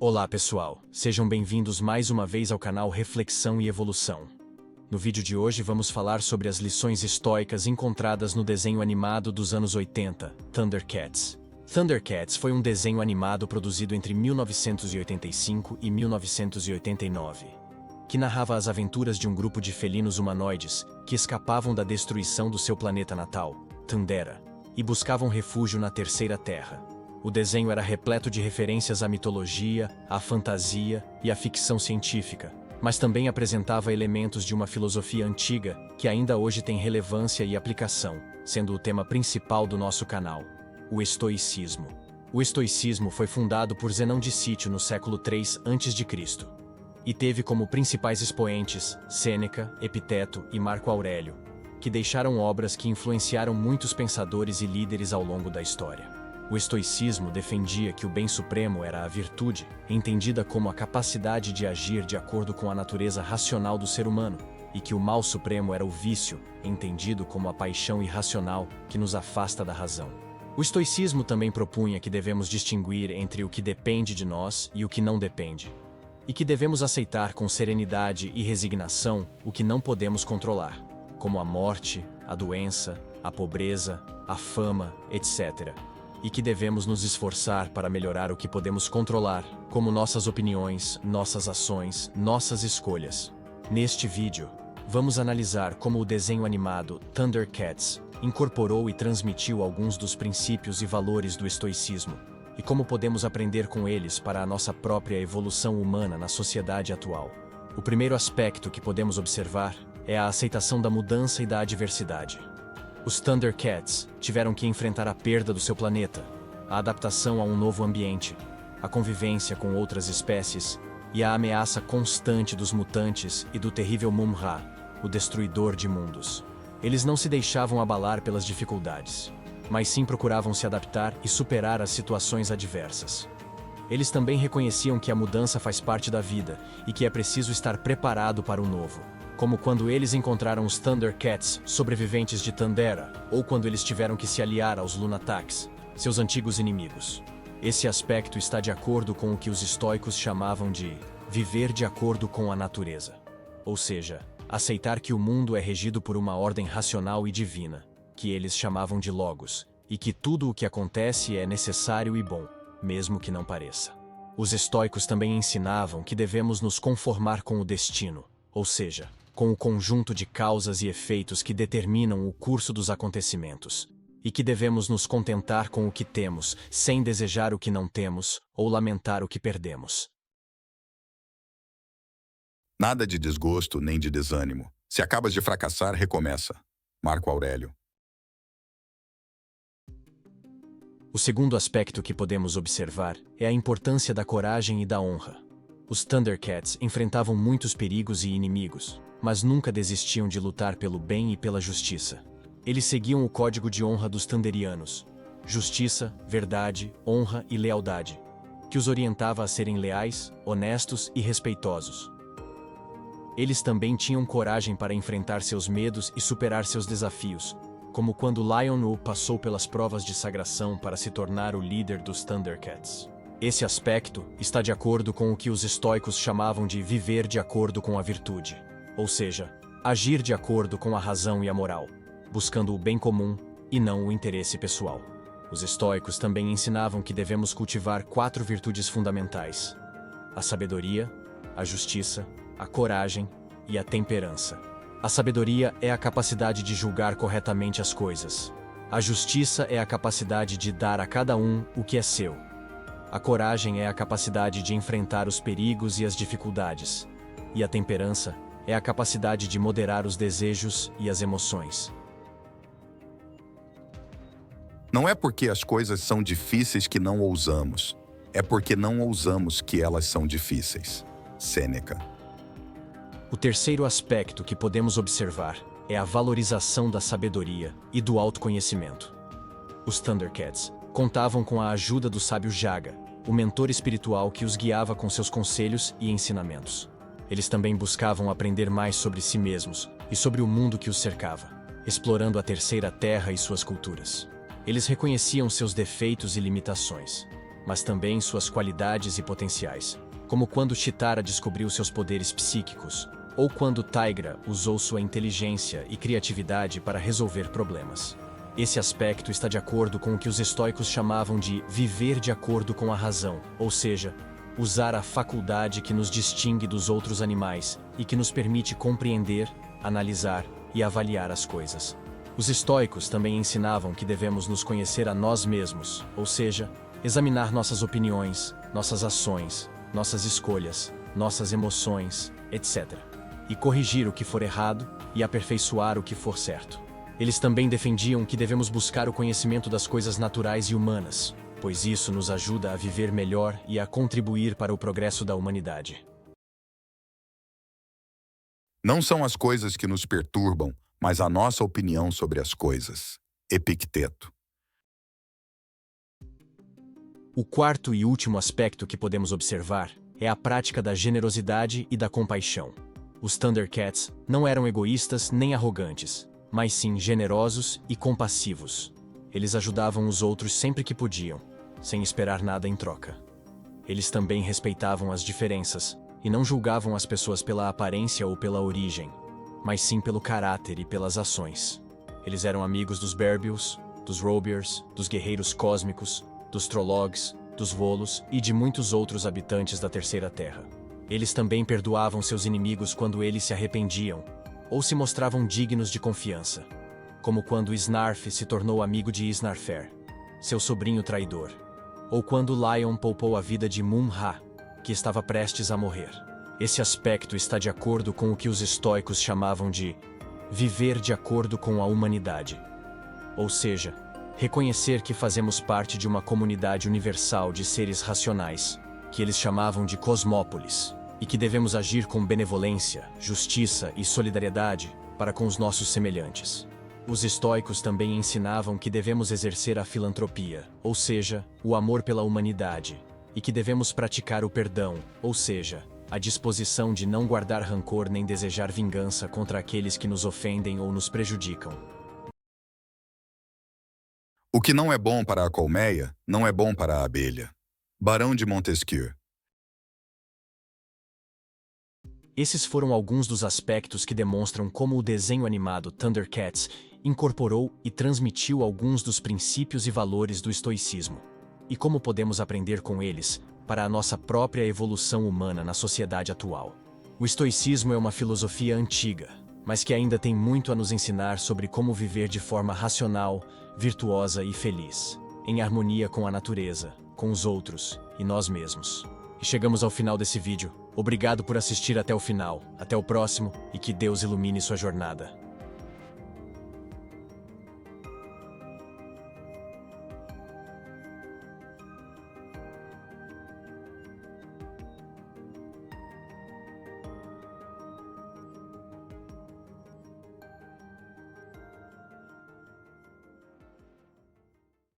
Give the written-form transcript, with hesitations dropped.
Olá pessoal, sejam bem-vindos mais uma vez ao canal Reflexão e Evolução. No vídeo de hoje vamos falar sobre as lições estoicas encontradas no desenho animado dos anos 80, Thundercats. Thundercats foi um desenho animado produzido entre 1985 e 1989, que narrava as aventuras de um grupo de felinos humanoides que escapavam da destruição do seu planeta natal, Thundera, e buscavam refúgio na Terceira Terra. O desenho era repleto de referências à mitologia, à fantasia e à ficção científica, mas também apresentava elementos de uma filosofia antiga que ainda hoje tem relevância e aplicação, sendo o tema principal do nosso canal, o estoicismo. O estoicismo foi fundado por Zenão de Cítio no século III a.C. e teve como principais expoentes Sêneca, Epiteto e Marco Aurélio, que deixaram obras que influenciaram muitos pensadores e líderes ao longo da história. O estoicismo defendia que o bem supremo era a virtude, entendida como a capacidade de agir de acordo com a natureza racional do ser humano, e que o mal supremo era o vício, entendido como a paixão irracional que nos afasta da razão. O estoicismo também propunha que devemos distinguir entre o que depende de nós e o que não depende, e que devemos aceitar com serenidade e resignação o que não podemos controlar, como a morte, a doença, a pobreza, a fama, etc., e que devemos nos esforçar para melhorar o que podemos controlar, como nossas opiniões, nossas ações, nossas escolhas. Neste vídeo, vamos analisar como o desenho animado Thundercats incorporou e transmitiu alguns dos princípios e valores do estoicismo, e como podemos aprender com eles para a nossa própria evolução humana na sociedade atual. O primeiro aspecto que podemos observar é a aceitação da mudança e da adversidade. Os Thundercats tiveram que enfrentar a perda do seu planeta, a adaptação a um novo ambiente, a convivência com outras espécies e a ameaça constante dos mutantes e do terrível Mumm-Ra, o destruidor de mundos. Eles não se deixavam abalar pelas dificuldades, mas sim procuravam se adaptar e superar as situações adversas. Eles também reconheciam que a mudança faz parte da vida e que é preciso estar preparado para o novo, como quando eles encontraram os Thundercats sobreviventes de Thundera, ou quando eles tiveram que se aliar aos Lunatics, seus antigos inimigos. Esse aspecto está de acordo com o que os estoicos chamavam de viver de acordo com a natureza, ou seja, aceitar que o mundo é regido por uma ordem racional e divina, que eles chamavam de logos, e que tudo o que acontece é necessário e bom, mesmo que não pareça. Os estoicos também ensinavam que devemos nos conformar com o destino, ou seja, com o conjunto de causas e efeitos que determinam o curso dos acontecimentos, e que devemos nos contentar com o que temos, sem desejar o que não temos, ou lamentar o que perdemos. Nada de desgosto nem de desânimo. Se acabas de fracassar, recomeça. Marco Aurélio. O segundo aspecto que podemos observar é a importância da coragem e da honra. Os Thundercats enfrentavam muitos perigos e inimigos, mas nunca desistiam de lutar pelo bem e pela justiça. Eles seguiam o código de honra dos Thunderianos: justiça, verdade, honra e lealdade, que os orientava a serem leais, honestos e respeitosos. Eles também tinham coragem para enfrentar seus medos e superar seus desafios, como quando Lion-O passou pelas provas de sagração para se tornar o líder dos Thundercats. Esse aspecto está de acordo com o que os estoicos chamavam de viver de acordo com a virtude, ou seja, agir de acordo com a razão e a moral, buscando o bem comum e não o interesse pessoal. Os estoicos também ensinavam que devemos cultivar 4 virtudes fundamentais: a sabedoria, a justiça, a coragem e a temperança. A sabedoria é a capacidade de julgar corretamente as coisas. A justiça é a capacidade de dar a cada um o que é seu. A coragem é a capacidade de enfrentar os perigos e as dificuldades. E a temperança é a capacidade de moderar os desejos e as emoções. Não é porque as coisas são difíceis que não ousamos. É porque não ousamos que elas são difíceis. Sêneca. O terceiro aspecto que podemos observar é a valorização da sabedoria e do autoconhecimento. Os Thundercats contavam com a ajuda do sábio Jaga, o mentor espiritual que os guiava com seus conselhos e ensinamentos. Eles também buscavam aprender mais sobre si mesmos e sobre o mundo que os cercava, explorando a Terceira Terra e suas culturas. Eles reconheciam seus defeitos e limitações, mas também suas qualidades e potenciais, como quando Chitara descobriu seus poderes psíquicos, ou quando Tigra usou sua inteligência e criatividade para resolver problemas. Esse aspecto está de acordo com o que os estoicos chamavam de viver de acordo com a razão, ou seja, usar a faculdade que nos distingue dos outros animais e que nos permite compreender, analisar e avaliar as coisas. Os estoicos também ensinavam que devemos nos conhecer a nós mesmos, ou seja, examinar nossas opiniões, nossas ações, nossas escolhas, nossas emoções, etc. E corrigir o que for errado e aperfeiçoar o que for certo. Eles também defendiam que devemos buscar o conhecimento das coisas naturais e humanas, pois isso nos ajuda a viver melhor e a contribuir para o progresso da humanidade. Não são as coisas que nos perturbam, mas a nossa opinião sobre as coisas. Epicteto. O quarto e último aspecto que podemos observar é a prática da generosidade e da compaixão. Os Thundercats não eram egoístas nem arrogantes, mas sim generosos e compassivos. Eles ajudavam os outros sempre que podiam, sem esperar nada em troca. Eles também respeitavam as diferenças e não julgavam as pessoas pela aparência ou pela origem, mas sim pelo caráter e pelas ações. Eles eram amigos dos Berbios, dos Robiers, dos Guerreiros Cósmicos, dos Trollocs, dos Volos e de muitos outros habitantes da Terceira Terra. Eles também perdoavam seus inimigos quando eles se arrependiam ou se mostravam dignos de confiança, como quando Snarf se tornou amigo de Snarfer, seu sobrinho traidor, ou quando Lion poupou a vida de Mun-Ra, que estava prestes a morrer. Esse aspecto está de acordo com o que os estoicos chamavam de viver de acordo com a humanidade, ou seja, reconhecer que fazemos parte de uma comunidade universal de seres racionais, que eles chamavam de cosmópolis, e que devemos agir com benevolência, justiça e solidariedade para com os nossos semelhantes. Os estoicos também ensinavam que devemos exercer a filantropia, ou seja, o amor pela humanidade, e que devemos praticar o perdão, ou seja, a disposição de não guardar rancor nem desejar vingança contra aqueles que nos ofendem ou nos prejudicam. O que não é bom para a colmeia, não é bom para a abelha. Barão de Montesquieu. Esses foram alguns dos aspectos que demonstram como o desenho animado Thundercats incorporou e transmitiu alguns dos princípios e valores do estoicismo, e como podemos aprender com eles para a nossa própria evolução humana na sociedade atual. O estoicismo é uma filosofia antiga, mas que ainda tem muito a nos ensinar sobre como viver de forma racional, virtuosa e feliz, em harmonia com a natureza, com os outros e nós mesmos. E chegamos ao final desse vídeo. Obrigado por assistir até o final. Até o próximo e que Deus ilumine sua jornada.